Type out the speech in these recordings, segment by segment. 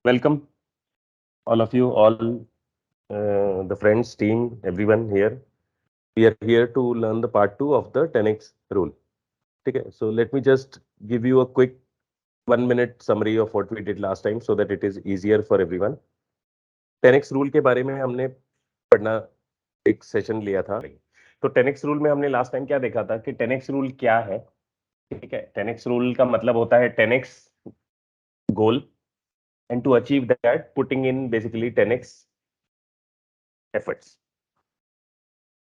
Welcome, all of you, all the friends, team, everyone here. We are here to learn the part 2 of the 10x rule. Okay, so let me just give you a quick 1 minute summary of what we did last time so that it is easier for everyone. 10x rule के बारे में हमने पढ़ना एक session लिया था। तो 10x rule में हमने लास्ट टाइम क्या देखा था कि 10x रूल क्या है। ठीक है, 10x रूल का मतलब होता है 10x goal and to achieve that putting in basically 10x efforts.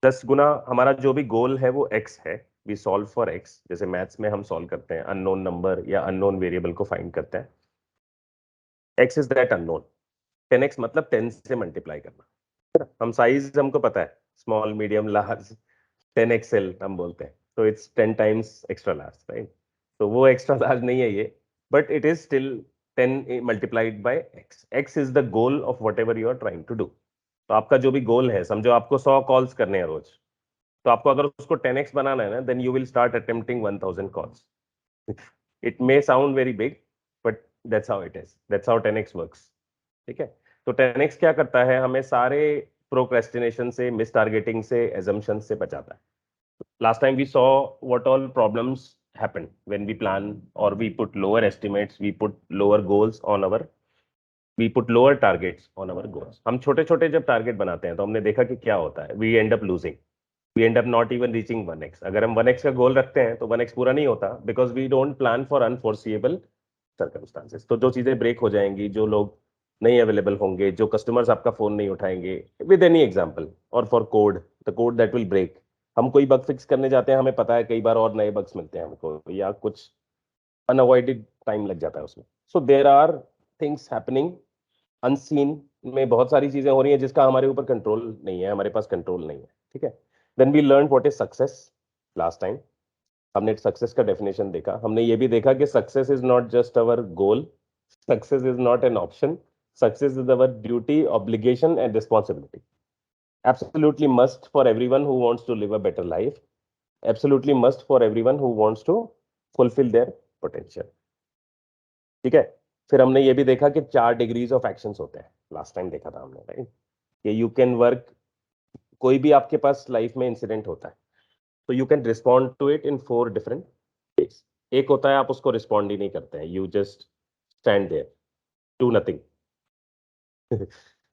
10 गुना हमारा जो भी गोल है वो x है, वी सॉल्व फॉर x। जैसे मैथ्स में हम सॉल्व करते हैं अननोन नंबर या अननोन वेरिएबल को फाइंड करते हैं। x is that unknown. 10x मतलब 10 से मल्टीप्लाई करना। हम साइज हमको पता है, स्मॉल मीडियम लार्ज, 10XL हम बोलते हैं, तो it's 10 times extra large, right. तो वो एक्स्ट्रा लार्ज नहीं है ये, but it is still 10 multiplied by x। x is the goal of whatever you are trying to do. तो आपका जो भी गोल है, समझो आपको 100 कॉल्स करने हैं रोज, तो आपको अगर उसको 10x बनाना है ना, then you will start attempting 1000 calls. It may sound very big, but that's how it is, that's how 10x works. ठीक है, तो 10x क्या करता है, हमें सारे प्रोक्रेस्टिनेशन से, मिस टारगेटिंग से, एजम्पशन से बचाता है। Last time we saw what all problems happen when we plan or we put lower estimates, we put lower goals on our, we put lower targets on our goals. हम छोटे छोटे जब target बनाते हैं तो हमने देखा कि क्या होता है, we end up losing, we end up not even reaching 1x। अगर हम 1x का गोल रखते हैं तो 1x पूरा नहीं होता, because we don't plan for unforeseeable circumstances। तो जो चीजें ब्रेक हो जाएंगी, जो लोग नहीं अवेलेबल होंगे, जो कस्टमर्स आपका फोन नहीं उठाएंगे, विद एनी एग्जांपल, और for code, the code that will break. हम कोई बग फिक्स करने जाते हैं, हमें पता है कई बार और नए बग्स मिलते हैं हमको, या कुछ अनअवॉइडेड टाइम लग जाता है उसमें। So there are things happening unseen, में बहुत सारी चीजें हो रही हैं जिसका हमारे ऊपर कंट्रोल नहीं है, हमारे पास कंट्रोल नहीं है। ठीक है, then we learn what is success. Last time हमने सक्सेस का डेफिनेशन देखा, हमने ये भी देखा कि success is not just our goal, success is not an option, success is our duty, obligation and responsibility. Absolutely must for everyone who wants to live a better life, absolutely must for everyone who wants to fulfill their potential। ठीक है, फिर हमने ये भी देखा कि 4 degrees of actions होते हैं, लास्ट टाइम देखा था हमने, राइट। कि यू कैन वर्क, कोई भी आपके पास लाइफ में इंसिडेंट होता है तो you can respond to it in 4 different ways. एक होता है आप उसको रिस्पॉन्ड ही नहीं करते हैं, you just stand there, do nothing.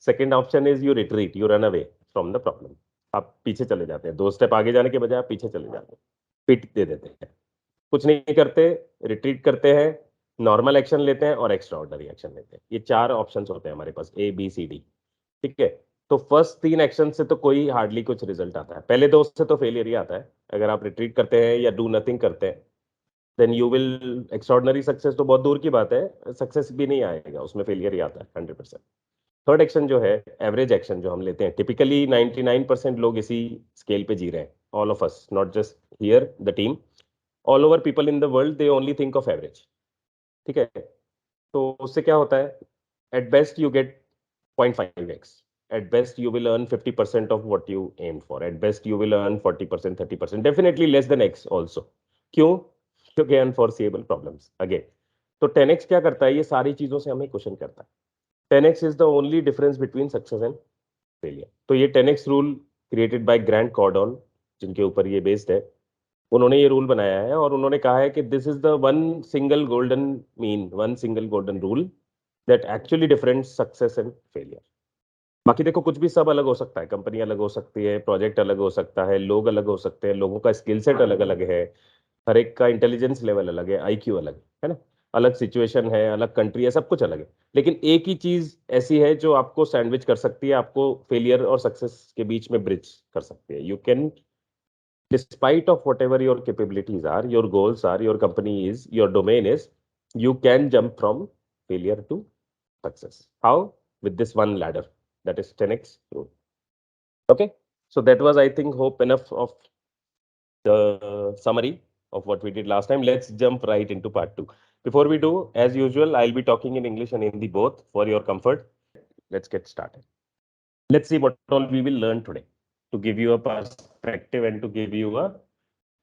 Second option is you retreat, you run away from the problem. आप पीछे चले जाते हैं, 2 स्टेप आगे जाने के बजाय आप पीछे चले जाते हैं, पिट दे देते हैं, कुछ नहीं करते, रिट्रीट करते हैं, नॉर्मल एक्शन लेते हैं और एक्स्ट्रा ऑर्डिनरी एक्शन लेते हैं। ये 4 ऑप्शंस होते हैं हमारे पास, A B C D। ठीक है, तो फर्स्ट 3 एक्शन से तो कोई हार्डली कुछ रिजल्ट आता है, पहले 2 से तो फेलियर ही आता है। अगर आप रिट्रीट करते हैं या डू नथिंग करते हैं, then you will, extraordinary success तो बहुत दूर की बात है, सक्सेस भी नहीं आएगा उसमें, फेलियर ही आता है 100%। थर्ड एक्शन जो है, एवरेज एक्शन जो हम लेते हैं, टिपिकली 99% लोग इसी स्केल पे जी रहे हैं, all of us, not just here the team, all over people in the world, they only think of average. ठीक है, तो उससे क्या होता है, at best you get 0.5x, at best you will earn 50% of what you am for, at best you will earn 40%, 30%, definitely less than x also. क्यों? क्योंकि अनफोर्सिएबल problems again. तो 10x क्या करता है, ये सारी चीजों से हमें क्वेश्चन करता है। 10x is the only difference between success and failure. तो ये 10x rule created by Grant Cardone, जिनके ऊपर ये बेस्ड है, उन्होंने ये रूल बनाया है और उन्होंने कहा है कि this is the one single golden rule that actually different success and failure. बाकी देखो, कुछ भी सब अलग हो सकता है, कंपनी अलग हो सकती है, प्रोजेक्ट अलग हो सकता है, लोग अलग हो सकते हैं, लोगों का स्किल सेट अलग अलग है, हर एक का इंटेलिजेंस लेवल अलग है, IQ अलग है ना, अलग सिचुएशन है, अलग कंट्री है, सब कुछ अलग है। लेकिन एक ही चीज ऐसी है जो आपको सैंडविच कर सकती है, आपको फेलियर और सक्सेस के बीच में ब्रिज कर सकती है। You can, despite of whatever your capabilities are, your goals are, your company is, your domain is, you can jump from failure to success. How? With this one ladder, that is 10x rule. Okay, so that was, I think, hope enough of the summary of what we did last time. Let's jump right into part 2. Before we do, as usual, I'll be talking in English and Hindi both for your comfort. Let's get started. Let's see what all we will learn today to give you a perspective and to give you a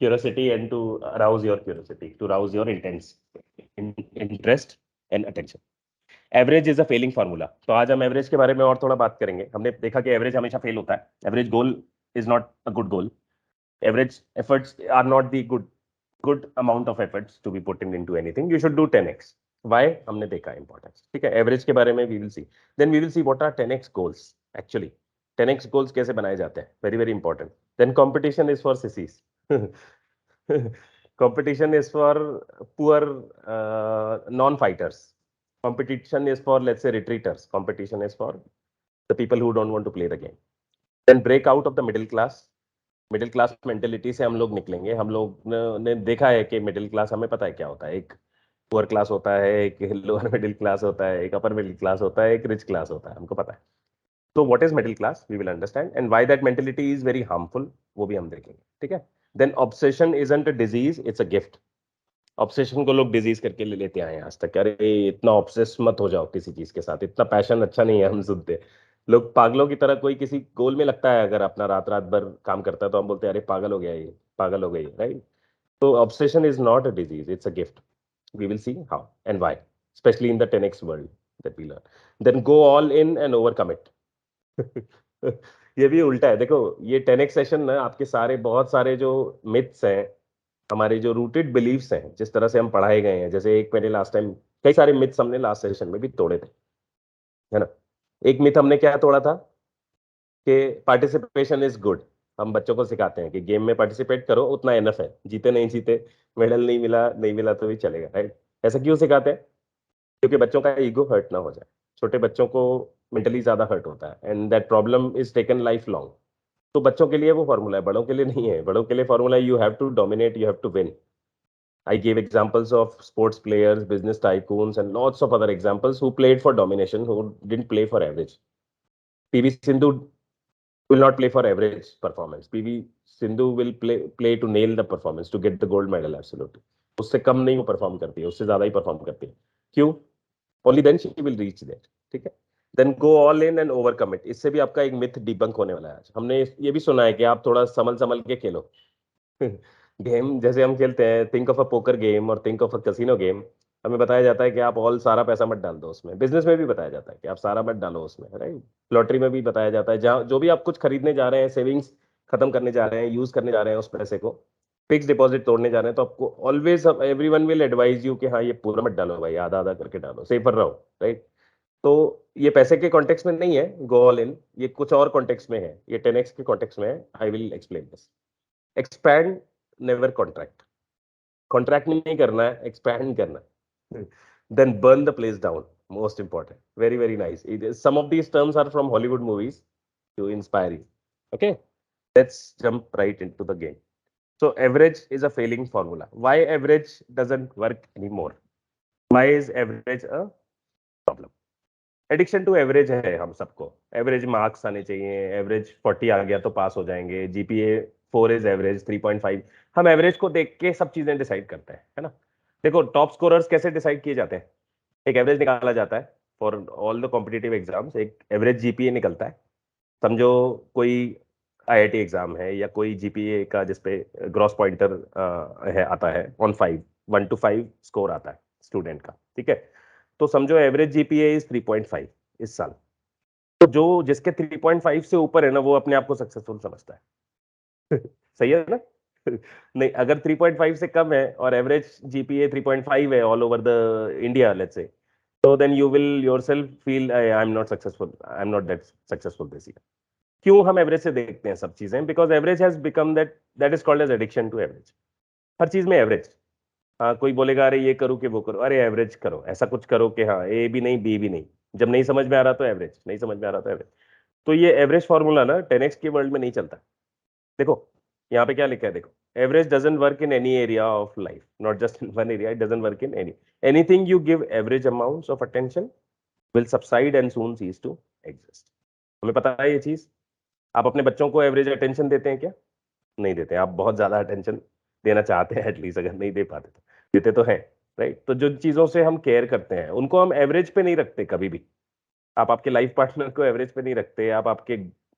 curiosity and to arouse your curiosity, to rouse your interest and attention. Average is a failing formula. तो आज हम average के बारे में और थोड़ा बात करेंगे। हमने देखा कि एवरेज हमेशा फेल होता है। Average goal is not a good goal. Average efforts are not the good amount of efforts to be put in into anything. You should do 10x। Why? हमने देखा इंपॉर्टेंस। ठीक है, एवरेज के बारे में we will see. Then we will see what are 10x goals actually. 10x goals कैसे बनाए जाते हैं, very very important. Then competition is for sissies. competition is for poor non-fighters. Competition is for, let's say, retreaters. Competition is for the people who don't want to play the game. Then break out of the middle class. Middle class mentality से हम लोग निकलेंगे। हम लोग ने देखा है कि मिडिल क्लास, हमें पता है क्या होता है। एक पुअर क्लास होता है, एक लोअर मिडिल क्लास होता है, एक अपर मिडिल क्लास होता है, एक रिच क्लास होता है, हमको पता है। तो what is middle class we will understand, and why that mentality is very harmful, वो भी हम देखेंगे। ठीक है। Then obsession isn't a disease, it's a gift. Obsession को लोग डिजीज करके ले लेते आए हैं आज तक। अरे इतना ऑब्सेस मत हो जाओ किसी चीज के साथ, इतना पैशन अच्छा नहीं है, हम सुनते लोग पागलों की तरह। कोई किसी गोल में लगता है, अगर अपना रात रात भर काम करता है, तो हम बोलते हैं अरे पागल हो गया ये, पागल हो गई, राइट? तो obsession is not a disease, it's a gift. We will see how and why, specially in the 10x world that we learn. Then go all in and overcome it. ये भी उल्टा है। देखो ये 10x सेशन ना, आपके सारे बहुत सारे जो मिथ्स हैं, हमारे जो रूटेड बिलीफ्स हैं, जिस तरह से हम पढ़ाए गए हैं, जैसे एक मैंने लास्ट टाइम कई सारे मिथ्स हमने लास्ट सेशन में भी तोड़े थे, है ना। एक मिथ हमने क्या तोड़ा था कि पार्टिसिपेशन इज गुड। हम बच्चों को सिखाते हैं कि गेम में पार्टिसिपेट करो, उतना एनफ है, जीते नहीं जीते, मेडल नहीं मिला नहीं मिला तो भी चलेगा, राइट? ऐसा क्यों सिखाते हैं? क्योंकि बच्चों का ईगो हर्ट ना हो जाए। छोटे बच्चों को मेंटली ज्यादा हर्ट होता है, and that problem is taken life long. तो बच्चों के लिए वो फॉर्मूला है, बड़ों के लिए नहीं है। बड़ों के लिए formula, you have to dominate, you have to win. I gave examples of sports players, business tycoons, and lots of other examples who played for domination, who didn't play for average. PV Sindhu will not play for average performance. PV Sindhu will play to nail the performance, to get the gold medal, absolutely. उससे कम नहीं वो perform करती है, उससे ज्यादा ही perform करती है। क्यों? Only then she will reach there. ठीक है। Then go all in and overcome it. इससे भी आपका एक मिथ डिबंक होने वाला है आज। हमने ये भी सुना है कि आप थोड़ा संभल संभल के खेलो। गेम जैसे हम खेलते हैं, think of a poker game और think of a casino game. हमें बताया जाता है कि आप ऑल सारा पैसा मत डाल दो उसमें। बिजनेस में भी बताया जाता है कि आप सारा मत डालो उसमें, राइट? लॉटरी में भी बताया जाता है, जहाँ जो भी आप कुछ खरीदने जा रहे हैं, सेविंग्स खत्म करने जा रहे हैं, यूज करने जा रहे हैं उस पैसे को, फिक्स डिपॉजिट तोड़ने जा रहे हैं, तो आपको always everyone will advise you कि हाँ ये पूरा मत डालो भाई, आधा आधा करके डालो, सेफर रहो, राइट? तो ये पैसे के कॉन्टेक्स्ट में नहीं है गो ऑल इन, ये कुछ और कॉन्टेक्स्ट में है, ये 10x के कॉन्टेक्स्ट में है। I will explain this. Expand, never contract. Contract नहीं करना है, एक्सपैंड करना है। Then burn the place down, most important, very very nice. Some of these terms are from Hollywood movies to inspire you. Okay, let's jump right into the game. So average is a failing formula. Why average doesn't work anymore? Why is average a problem? Addiction to average है हम सबको। Average marks आने चाहिए, average 40 आ गया तो पास हो जाएंगे, GPA 4 is average, 3.5। हम एवरेज को देख के सब चीजें डिसाइड करते हैं, है ना। देखो टॉप स्कोरर्स कैसे डिसाइड किए जाते हैं? एक एवरेज निकाला जाता है for all the competitive exams, एक एवरेज जीपीए निकलता है। समझो कोई आईआईटी एग्जाम है, या कोई जीपीए का जिसपे ग्रॉस पॉइंटर है, आता है ऑन 5, 1 to 5 स्कोर आता है स्टूडेंट का। ठीक है। तो समझो एवरेज जीपीए इज 3.5 इस साल। तो जो जिसके 3.5 से ऊपर है ना, वो अपने आप को सक्सेसफुल समझता है। सही है ना? नहीं, अगर 3.5 से कम है और एवरेज जीपीए 3.5 है all over the India, let's say, तो then you will yourself feel I am not successful, I am not that successful this year. क्यों हम एवरेज से देखते हैं सब चीजें? Because average has become that, that is called as addiction to average. हर चीज में एवरेज। हाँ, कोई बोलेगा अरे ये करो कि वो करो, अरे एवरेज करो, ऐसा कुछ करो कि हाँ ए भी नहीं बी भी नहीं। जब नहीं समझ में आ रहा तो एवरेज, नहीं समझ में आ रहा तो एवरेज। तो ये एवरेज फॉर्मूला ना 10x के वर्ल्ड में नहीं चलता। देखो यहाँ पे क्या लिखा है, देखो, average doesn't work in any area of life, not just in one area, it doesn't work in any anything you give average amounts of attention will subside and soon cease to exist. हमें पता है ये चीज। आप अपने बच्चों को average attention देते हैं क्या? नहीं देते। आप बहुत ज्यादा अटेंशन देना चाहते हैं एटलीस्ट, अगर नहीं दे पाते तो देते तो हैं, राइट? तो जो चीजों से हम केयर करते हैं उनको हम एवरेज पे नहीं रखते कभी भी। आप आपके लाइफ पार्टनर को एवरेज पे नहीं रखते। आप आपके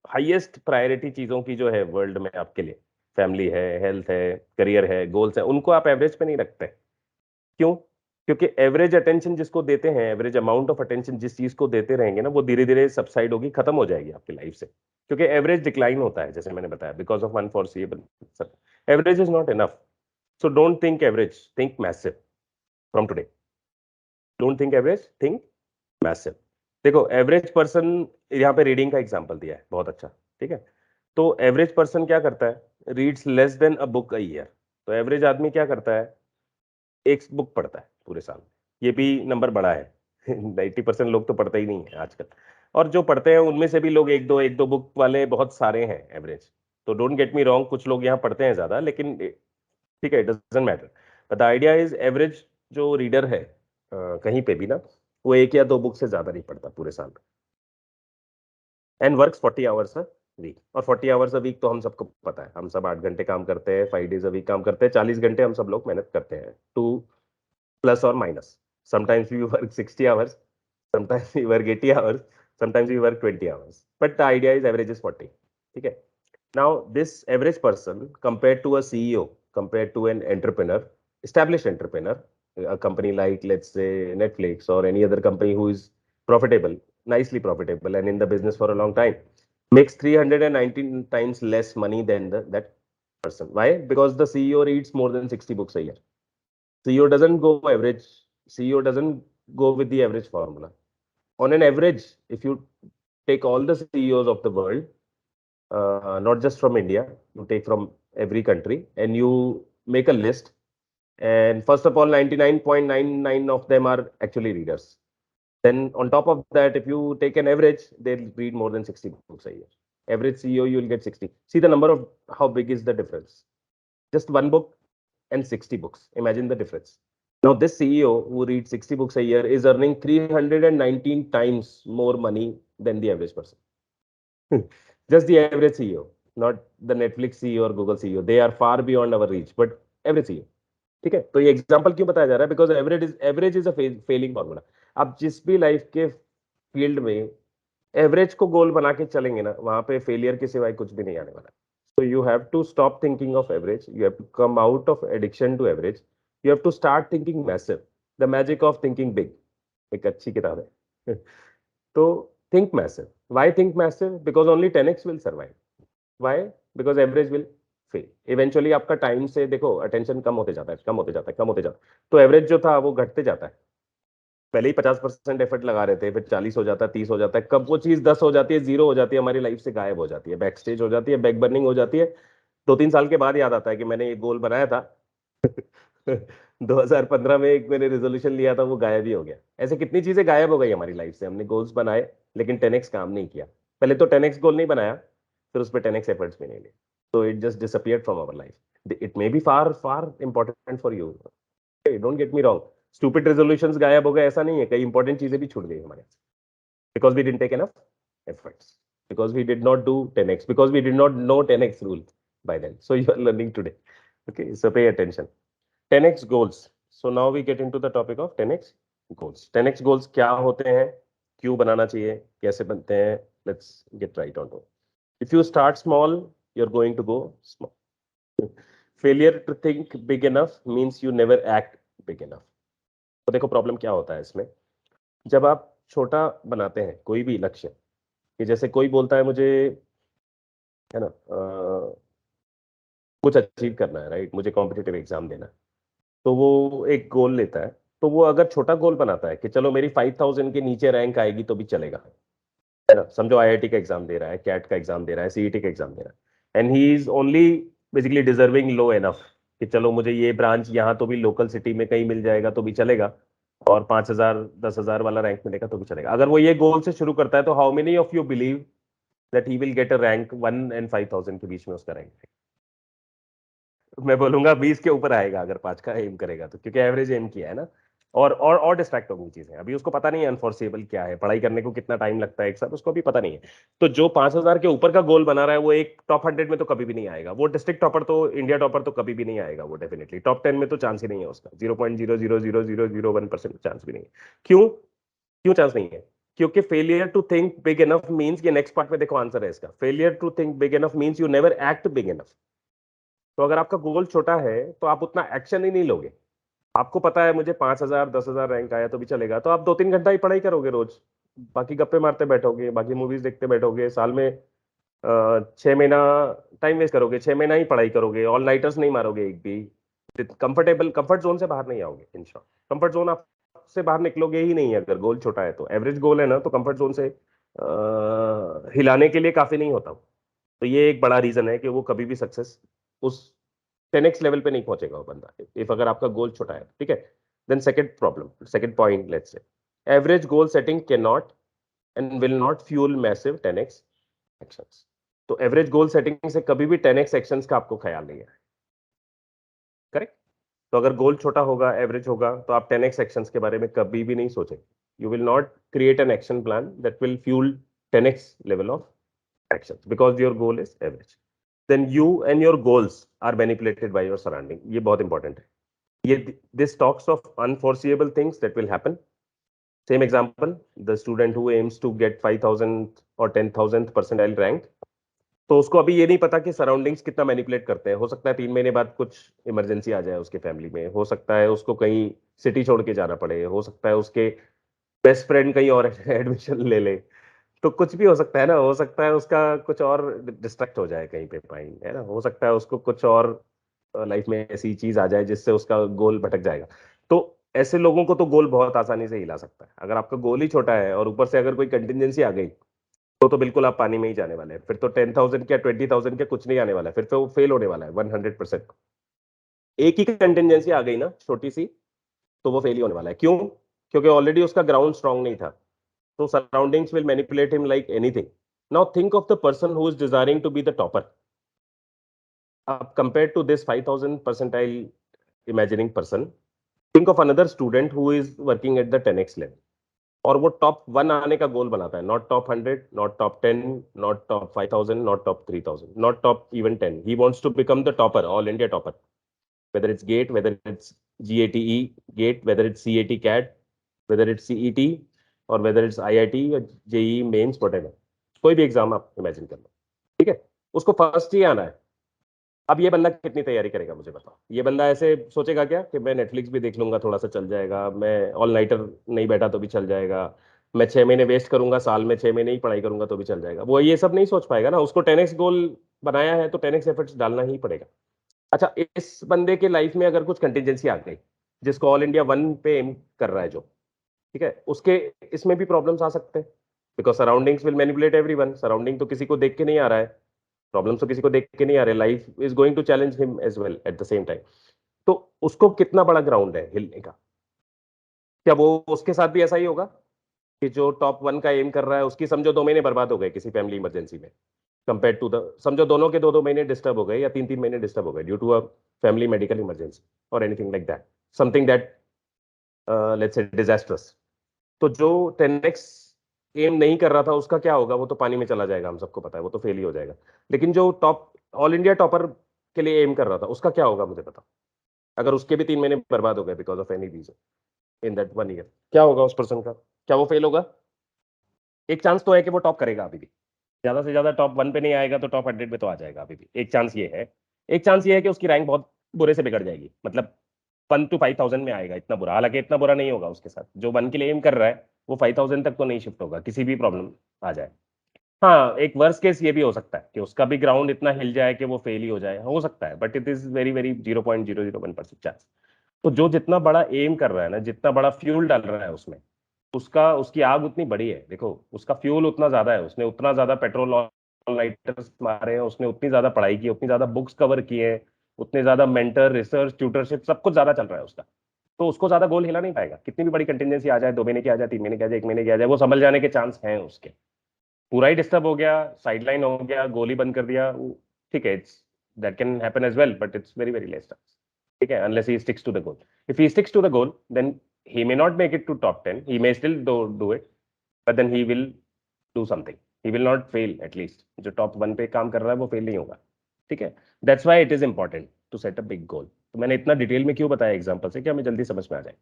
हाईएस्ट प्रायोरिटी चीजों की जो है वर्ल्ड में आपके लिए, फैमिली है, हेल्थ है, करियर है, गोल्स है, उनको आप एवरेज पे नहीं रखते। क्यों? क्योंकि एवरेज अटेंशन जिसको देते हैं, एवरेज अमाउंट ऑफ अटेंशन जिस चीज को देते रहेंगे ना, वो धीरे धीरे सबसाइड होगी, खत्म हो जाएगी आपकी लाइफ से, क्योंकि एवरेज डिक्लाइन होता है, जैसे मैंने बताया, because of unforeseeable. Average is not enough, so don't think average, think massive from today. Don't think average, think massive. देखो एवरेज पर्सन, यहाँ पे रीडिंग का एग्जांपल दिया है, बहुत अच्छा, ठीक है। तो एवरेज पर्सन क्या करता है, reads less than a book a year. तो एवरेज आदमी क्या करता है, एक बुक पढ़ता है पूरे साल। ये भी नंबर बड़ा है 90% लोग तो पढ़ते ही नहीं है आजकल, और जो पढ़ते हैं उनमें से भी लोग एक दो बुक वाले बहुत सारे हैं एवरेज। तो डोंट गेट मी रॉन्ग, कुछ लोग यहाँ पढ़ते हैं ज्यादा, लेकिन ठीक है, it doesn't matter. But the idea is average जो रीडर है कहीं पे भी ना, वो एक या दो बुक से ज्यादा नहीं पढ़ता पूरे साल में, and works 40 hours a week. और 40 आवर्स अ वीक तो हम सबको पता है, हम सब 8 घंटे काम करते हैं, 5 डेज अ वीक काम करते हैं, 40 घंटे हम सब लोग मेहनत करते हैं, to plus or minus. Sometimes we work 60 hours, sometimes we work 80 hours, sometimes we work 20 hours. But the idea is average is 40. Okay. Now, this average person compared to a CEO, compared to an entrepreneur, established entrepreneur, a company like, let's say, Netflix or any other company who is profitable, nicely profitable, and in the business for a long time, makes 319 times less money than that person. Why? Because the CEO reads more than 60 books a year. CEO doesn't go average. CEO doesn't go with the average formula. On an average, if you take all the CEOs of the world, not just from India, you take from every country and you make a list. And first of all, 99.99 of them are actually readers. Then on top of that, if you take an average, they'll read more than 60 books a year. Average CEO, you will get 60. See the number of how big is the difference. Just one book and 60 books. Imagine the difference. Now, this CEO who reads 60 books a year is earning 319 times more money than the average person. Just the average CEO, not the Netflix CEO or Google CEO. They are far beyond our reach, but average CEO. ठीक है, तो ये example क्यों बताया जा रहा है, because average is a failing formula. आप जिस भी लाइफ के फील्ड में एवरेज को गोल बना के चलेंगे ना, वहां पे फेलियर के सिवाय कुछ भी नहीं आने वाला। So you have to stop thinking of average. You have to come out of addiction to average. You have to start thinking massive. The magic of thinking big. एक अच्छी किताब है। तो think massive. Why think massive? Because only 10x will survive. Why? Because average will fail. Eventually आपका time से देखो attention कम होते जाता है, कम होते जाता है, कम होते जाता है। तो एवरेज जो था वो घटते जाता है। पहले ही 50% एफर्ट लगा रहे थे, फिर 40 हो जाता है, 30 हो जाता है, कब वो चीज 10 हो जाती है, 0 हो जाती है, हमारी लाइफ से गायब हो जाती है, बैक स्टेज हो जाती है, बैक बर्निंग हो जाती है। 2-3 साल के बाद याद आता है कि मैंने ये गोल बनाया था 2015 में एक मैंने रेजोल्यूशन लिया था, वो गायब ही हो गया। ऐसे कितनी चीजें गायब हो गई हमारी लाइफ से, हमने गोल्स बनाए लेकिन 10x काम नहीं किया। पहले तो 10x गोल नहीं बनाया, फिर उस पर 10x एफर्ट्स भी नहीं लिए, तो it just disappeared from our life. It may be far far important for you, don't get me wrong. Stupid resolutions गायब हो गए ऐसा नहीं है, कई इंपॉर्टेंट चीजें भी छूट गई हमारे, because we didn't take enough efforts, because we did not do 10x, because we did not know 10x rule by then. So you are learning today. Okay, so pay attention. 10x goals. So now we get into the topic of 10x goals. 10x goals क्या होते हैं, क्यों बनाना चाहिए, कैसे बनते हैं? Let's get right on to it. If you start small, you're going to go small. Failure to think big enough means you never act big enough. तो देखो प्रॉब्लम क्या होता है इसमें, जब आप छोटा बनाते हैं कोई भी लक्ष्य, कि जैसे कोई बोलता है मुझे, है ना, कुछ अचीव करना है, राइट, मुझे कॉम्पिटिटिव एग्जाम देना है, तो वो एक गोल लेता है। तो वो अगर छोटा गोल बनाता है कि चलो मेरी 5000 के नीचे रैंक आएगी तो भी चलेगा, है ना, समझो आईआईटी का एग्जाम दे रहा है, कैट का एग्जाम दे रहा है, सीईटी का एग्जाम दे रहा है, and he is only basically deserving low enough कि चलो मुझे ये ब्रांच यहाँ तो भी लोकल सिटी में कहीं मिल जाएगा तो भी चलेगा, और 5000 10,000 वाला रैंक मिलेगा तो भी चलेगा। अगर वो ये गोल से शुरू करता है, तो how many of you believe that he will get a rank 1 and 5000 के बीच में उसका रैंक? मैं बोलूंगा 20 के ऊपर आएगा अगर 5 का एम करेगा तो, क्योंकि एवरेज एम किया है ना। और डिस्ट्रैक्ट होगी चीजें, अभी उसको पता नहीं है अनफोर्सेबल क्या है, पढ़ाई करने को कितना टाइम लगता है एक साथ, उसको भी पता नहीं है। तो जो 5000 के ऊपर का गोल बना रहा है, वो एक टॉप 100 में तो कभी भी नहीं आएगा, वो डिस्ट्रिक्ट टॉपर तो, इंडिया टॉपर तो कभी भी नहीं आएगा, वो डेफिनेटली टॉप 10 में तो चांस ही नहीं है उसका, 0.00001% चांस भी नहीं है। क्यों? क्यों चांस नहीं है? क्योंकि failure to think big enough means, ये नेक्स्ट पार्ट में देखो आंसर है इसका, failure to think big enough means you never act big enough. तो अगर आपका गोल छोटा है तो आप उतना एक्शन ही नहीं लोगे, आपको पता है मुझे 5,000 10,000 रैंक आया तो भी चलेगा, तो आप 2-3 घंटा ही पढ़ाई करोगे रोज, बाकी गप्पे मारते बैठोगे, बाकी मूवीज देखते बैठोगे, साल में 6 महीना टाइम वेस्ट करोगे, 6 महीना ही पढ़ाई करोगे, ऑल नाइटर्स नहीं मारोगे एक भी, कंफर्ट जोन से बाहर नहीं आओगे इन शॉर्ट। कंफर्ट जोन आप से बाहर निकलोगे ही नहीं अगर गोल छोटा है तो, एवरेज गोल है ना तो कंफर्ट जोन से हिलाने के लिए काफी नहीं होता। तो ये एक बड़ा रीजन है कि वो कभी भी सक्सेस उस 10x लेवल पे नहीं पहुंचेगा वो बंदा, इफ अगर आपका गोल छोटा है, ठीक है। Then second problem, second point, let's say average goal setting can not and will not fuel massive 10x actions. तो एवरेज गोल सेटिंग से कभी भी 10x एक्शंस का आपको ख्याल नहीं है, करेक्ट। तो अगर गोल छोटा होगा, एवरेज होगा, तो आप 10x एक्शंस के बारे में कभी भी नहीं सोचेंगे। You will not create an action plan that will fuel 10x level of actions because your goal is average. Then you and your goals are manipulated by your surrounding, ये बहुत important है। ये this talks of unforeseeable things that will happen. Same example, the student who aims to get 5,000 और 10,000 percentile rank, तो उसको अभी ये नहीं पता कि सराउंडिंग्स कितना मैनिपुलेट करते हैं। हो सकता है 3 महीने बाद कुछ इमरजेंसी आ जाए उसके फैमिली में, हो सकता है उसको कहीं सिटी छोड़ के जाना पड़े, हो सकता है उसके बेस्ट फ्रेंड कहीं और एडमिशन ले ले, तो कुछ भी हो सकता है ना। हो सकता है उसका कुछ और डिस्ट्रैक्ट हो जाए कहीं पे पाइन, है ना। हो सकता है उसको कुछ और लाइफ में ऐसी चीज आ जाए जिससे उसका गोल भटक जाएगा। तो ऐसे लोगों को तो गोल बहुत आसानी से हिला सकता है। अगर आपका गोल ही छोटा है और ऊपर से अगर कोई कंटिजेंसी आ गई, तो बिल्कुल आप पानी में ही जाने वाले हैं। फिर तो 10,000 क्या 20,000 क्या कुछ नहीं आने वाला है, फिर तो वो फेल होने वाला है 100%। एक ही कंटिजेंसी आ गई ना छोटी सी, तो वो फेल ही होने वाला है। क्यों? क्योंकि ऑलरेडी उसका ग्राउंड स्ट्रांग नहीं था। So surroundings will manipulate him like anything. Now think of the person who is desiring to be the topper. Compared to this 5,000 percentile imagining person, think of another student who is working at the 10x level. और वो top 1 आने का goal बनाता है, not top 100, not top 10, not top 5,000, not top 3,000, not top even 10। He wants to become the topper, all India topper, whether it's GATE, whether it's GATE, GATE, whether it's CAT, CAT, whether it's CET, और whether it's IIT or JEE mains, whatever, कोई भी exam आप imagine कर लो, ठीक है। उसको first ही आना है। अब ये बंदा कितनी तैयारी करेगा मुझे बताओ। ये बंदा ऐसे सोचेगा क्या कि मैं नेटफ्लिक्स भी देख लूंगा, थोड़ा सा चल जाएगा, मैं ऑल नाइटर नहीं बैठा तो भी चल जाएगा, मैं 6 महीने वेस्ट करूंगा, साल में 6 महीने ही पढ़ाई करूंगा तो भी चल जाएगा। वो ये सब नहीं सोच पाएगा ना। उसको 10x गोल बनाया है तो 10x एफर्ट्स डालना ही पड़ेगा। अच्छा, इस बंदे के लाइफ में अगर कुछ कंटिजेंसी आ गई, जिसको ऑल इंडिया 1 पे एम कर रहा है जो, ठीक है, उसके इसमें भी प्रॉब्लम्स आ सकते हैं। Because surroundings will manipulate everyone. Surrounding तो किसी को देख के नहीं आ रहा है, प्रॉब्लम्स तो किसी को देख के नहीं आ रहे। Life is going to challenge him as well at the same time. तो उसको कितना बड़ा ग्राउंड है हिलने का? क्या वो उसके साथ भी ऐसा ही होगा कि जो टॉप 1 का एम कर रहा है, उसकी समझो 2 महीने बर्बाद हो गए किसी फैमिली इमरजेंसी में, कंपेयर टू द, समझो दोनों के 2-2 महीने डिस्टर्ब हो गए या 3-3 महीने डिस्टर्ब हो गए due to a family medical emergency और anything like that, something that let's say disasters. तो जो 10x एम नहीं कर रहा था उसका क्या होगा? वो तो पानी में चला जाएगा, हम सबको पता है, वो तो फेल ही हो जाएगा। लेकिन जो टॉप ऑल इंडिया टॉपर के लिए एम कर रहा था, उसका क्या होगा मुझे बताओ। अगर उसके भी 3 महीने बर्बाद हो गए because of any reason in that 1 year, क्या होगा उस पर्सन का? क्या वो फेल होगा? एक चांस तो है कि वो टॉप करेगा अभी भी, ज्यादा से ज्यादा टॉप 1 पे नहीं आएगा तो टॉप 100 पे तो आ जाएगा अभी भी, एक चांस ये है। एक चांस ये है कि उसकी रैंक बहुत बुरे से बिगड़ जाएगी, मतलब 1 to 5,000 में आएगा, इतना बुरा। हालांकि इतना बुरा नहीं होगा उसके साथ, जो 1 के लिए एम कर रहा है वो 5,000 तक तो नहीं शिफ्ट होगा, किसी भी प्रॉब्लम आ जाए। हाँ, एक वर्स्ट केस ये भी हो सकता है कि उसका भी ग्राउंड इतना हिल जाए कि वो फेल ही हो सकता है, but it is very very 0.001% chance. तो जो जितना बड़ा एम कर रहा है ना, जितना बड़ा फ्यूल डाल रहा है उसमें, उसका उसकी आग उतनी बड़ी है। देखो, उसका फ्यूल उतना ज्यादा है, उसने उतना ज्यादा पेट्रोल ऑल नाइटर्स मारे हैं, उसने उतनी ज्यादा पढ़ाई की, उतनी ज्यादा बुक्स कवर की है, उतने ज्यादा मेंटर रिसर्च ट्यूटरशिप सब कुछ ज्यादा चल रहा है उसका। तो उसको ज्यादा गोल हिला नहीं पाएगा। कितनी भी बड़ी कंटिजेंसी आ जाए, 2 महीने की आ जाए, 3 महीने की आ जाए, 1 महीने की आ जाए, वो संभल जाने के चांस हैं उसके। पूरा ही डिस्टर्ब हो गया, साइडलाइन हो गया, गोल ही बंद कर दिया, ठीक है, it's that can happen as well, but it's very very less chance, ठीक है, unless he sticks to the goal. If he sticks to the goal, then he may not make it to top 10, he may still do it, but then he will do something, he will not fail at least। जो top 1 पे काम कर रहा है वो fail नहीं होगा, ठीक है। That's why it is important to set a big goal. तो मैंने इतना डिटेल में क्यों बताया एग्जांपल से कि हमें जल्दी समझ में आ जाए।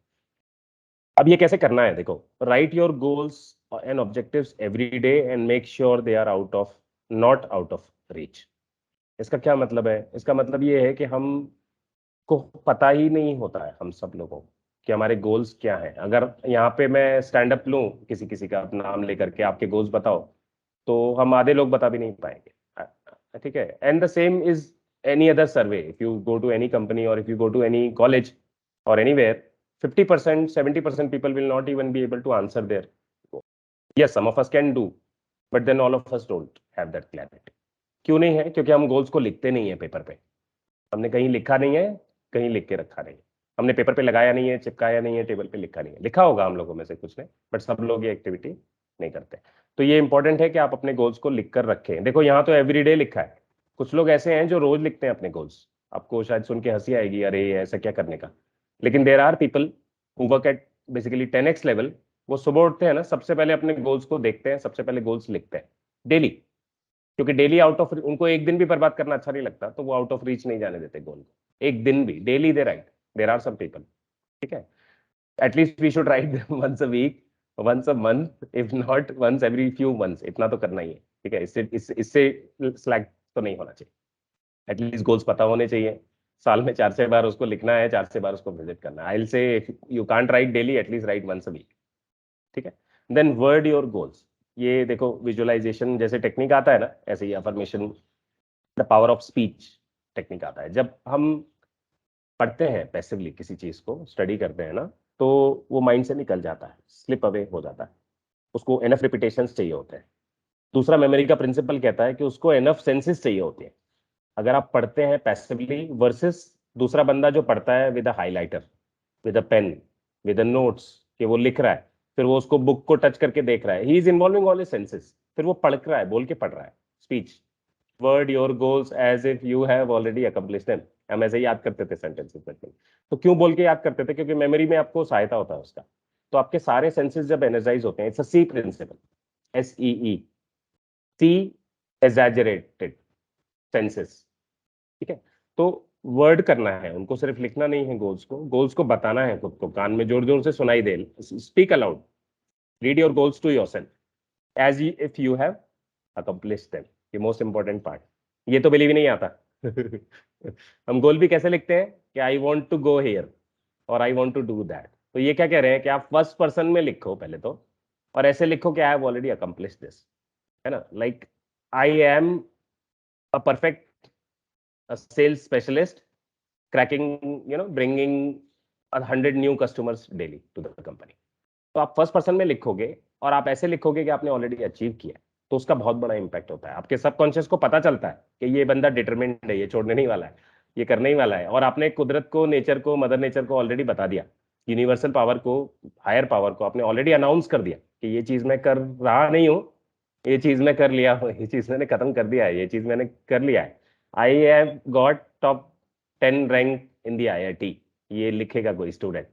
अब ये कैसे करना है, देखो, write your goals and objectives every day and make sure they are out of not out of reach. इसका क्या मतलब है? इसका मतलब ये है कि हम को पता ही नहीं होता है, हम सब लोगों को कि हमारे गोल्स क्या हैं। अगर यहाँ पे मैं स्टैंड अप लूँ किसी किसी का नाम लेकर के आपके गोल्स बताओ, तो हम आधे लोग बता भी नहीं पाएंगे। ठीक है, and the same is any other survey, if you go to any company और if you go to any college or anywhere, 50%, 70% people will not even be able to answer their goal. Yes, some of us can do, but then all of us don't have that clarity. क्यों नहीं है? क्योंकि हम goals को लिखते नहीं है paper पे। हमने कहीं लिखा नहीं है, कहीं लिख के रखा नहीं है। हमने पेपर पे लगाया नहीं है, चिपकाया नहीं है, टेबल पे लिखा नहीं है। लिखा होगा हम लोगों में से कुछ ने, बट सब लोग ये एक्टिविटी नहीं करते। तो ये इंपॉर्टेंट है कि आप अपने गोल्स को लिख कर रखें। देखो यहाँ तो एवरीडे लिखा है, कुछ लोग ऐसे हैं जो रोज लिखते हैं अपने गोल्स। आपको शायद सुन के हंसी आएगी, अरे ऐसा क्या करने का। लेकिन there are people who work at basically 10x level. वो सुबह उठते हैं ना, सबसे पहले अपने गोल्स को देखते हैं, सबसे पहले गोल्स लिखते हैं डेली। क्योंकि डेली आउट ऑफ, उनको एक दिन भी बर्बाद करना अच्छा नहीं लगता, तो वो आउट ऑफ रीच नहीं जाने देते गोल को। एक दिन भी, daily they write, there are some people, ठीक है। At least we should write once a week, once a month, if not once every few months. इतना तो करना ही है, ठीक है। इससे स्लैक तो नहीं होना चाहिए। एटलीस्ट गोल्स पता होने चाहिए। साल में 4 से 5 बार उसको लिखना है, 4 से 5 बार उसको विजिट करना है। I will say you can't write daily, at least write once a week, ठीक है। Then word your goals. ये देखो विजुअलाइजेशन जैसे टेक्निक आता है ना, ऐसे ही affirmation, the power of speech technique आता है। जब हम पढ़ते हैं पैसिवली किसी चीज को, स्टडी करते हैं ना, तो वो माइंड से निकल जाता है, स्लिप अवे हो जाता है। उसको एनफ रिपीटेशंस चाहिए होते हैं। दूसरा मेमोरी का प्रिंसिपल कहता है कि उसको एनफ सेंसेस चाहिए होती है। अगर आप पढ़ते हैं पैसिवली वर्सेस दूसरा बंदा जो पढ़ता है with a highlighter, with a pen, with a notes, कि वो लिख रहा है, फिर वो उसको बुक को टच करके देख रहा है, he is involving all his senses, फिर वो पढ़ रहा है, बोल के पढ़ रहा है। Speech, word your goals as if you have already accomplish them. हम ऐसे ही याद करते थे सेंटेंसेस में। तो क्यों बोल के याद करते थे? क्योंकि मेमोरी में आपको सहायता होता है उसका। तो आपके सारे सेंसेस जब एनर्जाइज होते हैं, it's a see principle, SEE, see exaggerated senses, ठीक है। तो वर्ड करना है उनको, सिर्फ लिखना नहीं है। गोल्स को बताना है खुद को, कान में जोर जोर से सुनाई दे, speak aloud, read your goals to yourself as if you have accomplish them. ये मोस्ट इंपॉर्टेंट पार्ट। ये तो बिलीव ही नहीं आता। हम गोल भी कैसे लिखते हैं कि I want to go here और I want to do that. तो ये क्या कह रहे हैं कि आप फर्स्ट पर्सन में लिखो पहले तो, और ऐसे लिखो कि I have already accomplish this, है ना। Like I am a perfect sales specialist, cracking, bringing 100 new customers daily to the company. तो आप फर्स्ट पर्सन में लिखोगे और आप ऐसे लिखोगे कि आपने ऑलरेडी अचीव किया है, तो उसका बहुत बड़ा इंपैक्ट होता है। आपके सबकॉन्शियस को पता चलता है कि ये बंदा डिटरमिन्ड है, ये छोड़ने नहीं वाला है, ये करने ही वाला है। और आपने कुदरत को, नेचर को, मदर नेचर को ऑलरेडी बता दिया, यूनिवर्सल पावर को, हायर पावर को आपने ऑलरेडी अनाउंस कर दिया कि ये चीज मैं कर रहा नहीं हूँ, ये चीज मैं कर लिया हूँ, ये चीज मैंने खत्म कर दिया है, ये चीज मैंने कर लिया है। I have got top 10 rank in the IIT। ये लिखेगा कोई स्टूडेंट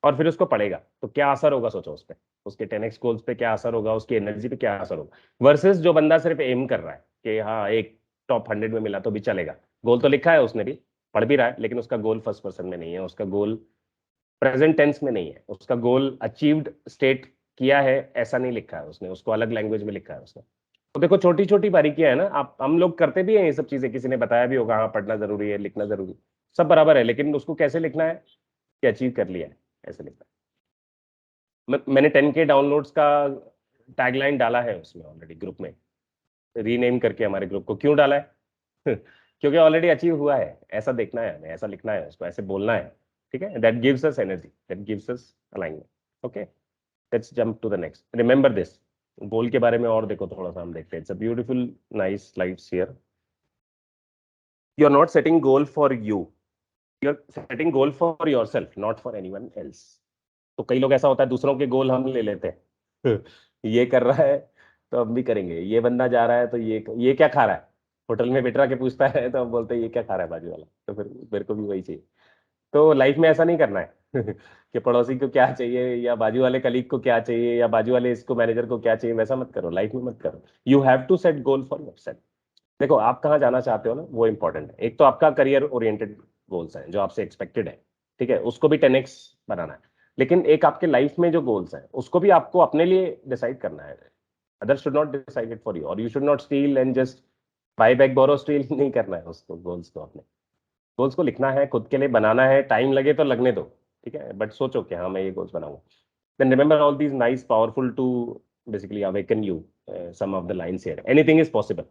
और फिर उसको पढ़ेगा, तो क्या असर होगा सोचो उस पर, उसके 10x गोल्स पे क्या असर होगा, उसकी एनर्जी पे क्या असर होगा। वर्सेस जो बंदा सिर्फ एम कर रहा है कि हाँ एक टॉप 100 में मिला तो भी चलेगा। गोल तो लिखा है उसने भी, पढ़ भी रहा है, लेकिन उसका गोल फर्स्ट पर्सन में नहीं है, उसका गोल प्रेजेंट टेंस में नहीं है, उसका गोल अचीव्ड स्टेट किया है ऐसा नहीं लिखा है उसने, उसको अलग लैंग्वेज में लिखा है उसने। तो देखो छोटी छोटी बारीकियां है ना, आप हम लोग करते भी हैं ये सब चीजें, किसी ने बताया भी होगा, हाँ पढ़ना जरूरी है, लिखना जरूरी, सब बराबर है, लेकिन उसको कैसे लिखना है कि अचीव कर लिया है, ऐसे लिखना है। मैंने 10K डाउनलोड्स का टैगलाइन डाला है उसमें ऑलरेडी ग्रुप में, रीनेम करके हमारे ग्रुप को। क्यों डाला है? क्योंकि ऑलरेडी अचीव हुआ है, ऐसा देखना है हमें, ऐसा लिखना है उसको, ऐसे बोलना है, ठीक है। That gives us energy, that gives us alignment. Okay, let's jump to the next. Remember this. Goal के बारे में और देखो थोड़ा सा, हम देखते हैं। It's a beautiful nice slides here. You are not setting goal for you, you are setting goal for yourself, not for anyone else. तो कई लोग ऐसा होता है दूसरों के गोल हम ले लेते हैं। ये कर रहा है तो हम भी करेंगे, ये बंदा जा रहा है तो ये क्या खा रहा है, होटल में बिठा के पूछता है तो हम बोलते हैं ये क्या खा रहा है बाजू वाला, तो फिर मेरे को भी वही चाहिए। तो लाइफ में ऐसा नहीं करना है कि पड़ोसी को क्या चाहिए या बाजू वाले कलीग को क्या चाहिए या बाजू वाले इसको मैनेजर को क्या चाहिए, वैसा मत करो, लाइफ में मत करो। You have to set goal for yourself. देखो आप कहाँ जाना चाहते हो ना, वो इंपॉर्टेंट है। एक तो आपका करियर ओरिएंटेड गोल्स हैं जो आपसे एक्सपेक्टेड है, ठीक है, उसको भी 10x बनाना है। लेकिन एक आपके लाइफ में जो गोल्स हैं उसको भी आपको अपने लिए डिसाइड करना है। Other should not decide it for you, और you should not steal and just buy back borrow steal नहीं करना है उसको। गोल्स को, अपने गोल्स को लिखना है, खुद के लिए बनाना है, टाइम लगे तो लगने दो। ठीक है, बट सोचो कि हाँ मैं ये गोल्स बनाऊंगा. Then remember all these nice powerful to basically awaken you some of the lines here. Anything is possible.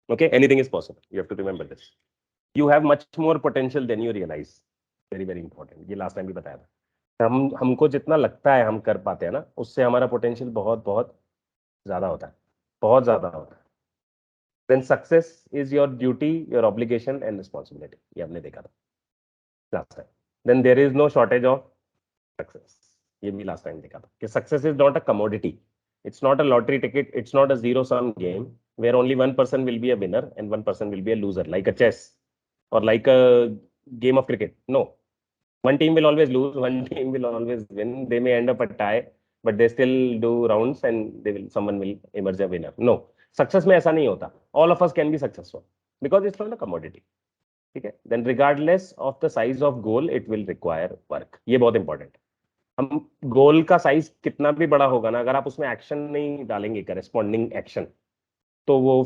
Okay, anything is possible. You have to remember this. You have much more potential than you realize. Very very important. ये last time भी बताया था. हमको जितना लगता है हम कर पाते हैं ना, उससे हमारा पोटेंशियल बहुत बहुत ज्यादा होता है, बहुत ज्यादा होता है. Then success is your duty, your obligation and responsibility. ये हमने देखा था last time. Then there is no shortage of success. ये भी लास्ट टाइम देखा था कि success is not a commodity. It's not a lottery ticket. It's not a zero sum game where only one person will be a winner and one person will be a loser, like a chess or like a game of cricket. No, one team will always lose, one team will always win. They may end up a tie, but they still do rounds and someone will emerge a winner. No, success में ऐसा नहीं होता. All of us can be successful because it's not a commodity. ठीक है. Then regardless of the size of goal, it will require work. ये बहुत important है. हम गोल का साइज कितना भी बड़ा होगा ना, अगर आप उसमें एक्शन नहीं डालेंगे, करेस्पॉन्डिंग एक्शन, तो वो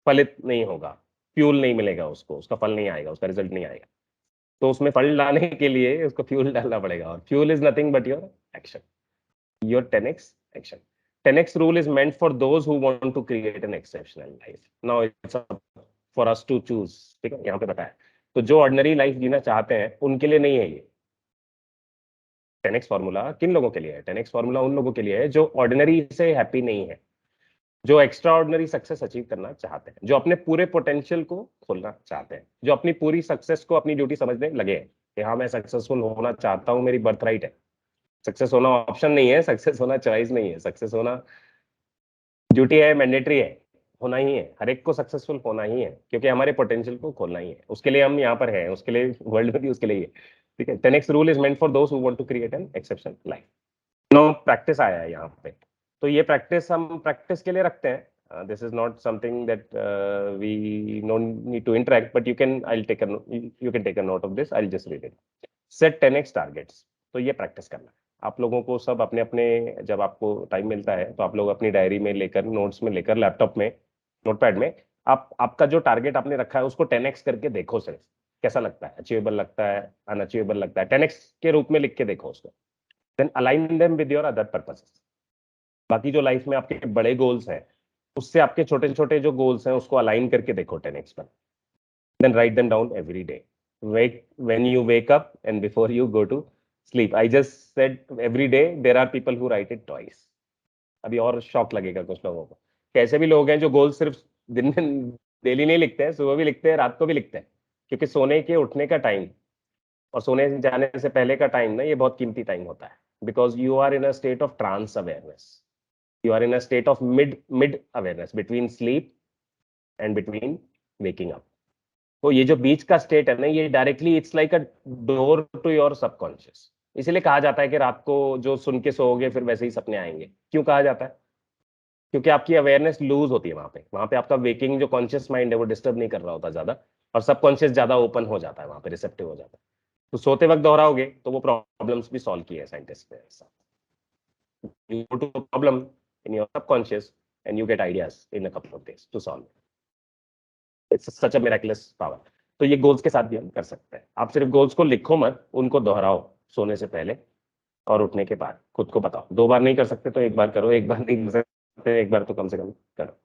फलित नहीं होगा, फ्यूल नहीं मिलेगा उसको, उसका फल नहीं आएगा, उसका रिजल्ट नहीं आएगा. तो उसमें फल डालने के लिए उसको फ्यूल डालना पड़ेगा, और fuel is nothing but your action, your 10x action. 10x rule is meant for those who want to create an exceptional life. Now it's up for us to choose. ठीक है, यहाँ पे बताया. तो जो ऑर्डिनरी लाइफ जीना चाहते हैं उनके लिए नहीं है ये 10x फॉर्मूला. किन लोगों के लिए है 10x फॉर्मूला? उन लोगों के लिए है जो ऑर्डिनरी से हैप्पी नहीं है, जो एक्स्ट्रा ऑर्डिनरी सक्सेस अचीव करना चाहते हैं, जो अपने पूरे पोटेंशियल को खोलना चाहते हैं, जो अपनी पूरी सक्सेस को अपनी ड्यूटी समझने लगे हैं कि हाँ मैं सक्सेसफुल होना चाहता हूँ, मेरी बर्थ राइट है. सक्सेस होना ऑप्शन नहीं है, सक्सेस होना चॉइस नहीं है, सक्सेस होना ड्यूटी है, मैंडेटरी है, होना ही है. हर एक को सक्सेसफुल होना ही है क्योंकि हमारे पोटेंशियल को खोलना ही है. उसके लिए हम यहाँ पर हैं, उसके लिए वर्ल्ड में भी उसके लिए ही है. ठीक है. 10x rule is meant for those who want to create an exceptional life. No practice आया है यहाँ पे, तो ये प्रैक्टिस हम प्रैक्टिस के लिए रखते हैं. This is not something that we no need to interact, but you can take a note of this. I just read it. Set 10x targets. तो ये प्रैक्टिस करना है आप लोगों को. सब अपने अपने, जब आपको टाइम मिलता है तो आप लोग अपनी डायरी में लेकर, नोट्स में लेकर, लैपटॉप में, नोटपैड में, आप आपका जो टारगेट आपने रखा है उसको 10x करके देखो. सिर्फ कैसा लगता है, अचीवेबल लगता है, अनअचीवेबल लगता है, 10x के रूप में लिख के देखो उसको. Then align them with your other purposes. बाकी जो लाइफ में आपके बड़े गोल्स हैं उससे आपके छोटे छोटे जो गोल्स हैं उसको अलाइन करके देखो 10x पर. Then write them down every day. When you wake up and before you go to sleep. I just said every day. There are people who write it twice. अभी और shock लगेगा कुछ लोगों को. कैसे भी लोग हैं जो गोल सिर्फ दिन में डेली नहीं लिखते हैं, सुबह भी लिखते हैं, रात को भी लिखते हैं, क्योंकि सोने के उठने का टाइम और सोने जाने से पहले का टाइम ना, ये बहुत कीमती टाइम होता है. Because you are in a state of trance awareness. You are in a state of mid awareness between sleep and between waking up. तो ये जो बीच का स्टेट है ना, ये directly it's like a door to your subconscious. इसीलिए कहा जाता है कि रात को जो सुन के सोओगे फिर वैसे ही सपने आएंगे. क्यों कहा जाता है? क्योंकि आपकी अवेयरनेस लूज होती है वहां पे आपका वेकिंग जो कॉन्शियस माइंड है वो डिस्टर्ब नहीं कर रहा होता ज्यादा, और सबकॉन्शियस ज्यादा ओपन हो जाता है, वहां पे रिसेप्टिव हो जाता है. तो सोते वक्त दोहराओगे तो वो प्रॉब्लम्स भी सॉल्व किए हैं साइंटिस्ट ने. You go to problem in your subconscious and you get ideas in a couple of days to solve. It's such a miraculous power. तो ये गोल्स के साथ भी हम कर सकते हैं. आप सिर्फ गोल्स को लिखो मत, उनको दोहराओ सोने से पहले और उठने के बाद. खुद को बताओ. 2 बार नहीं कर सकते तो 1 बार करो, 1 बार नहीं कर सकते 1 बार तो कम से कम करो.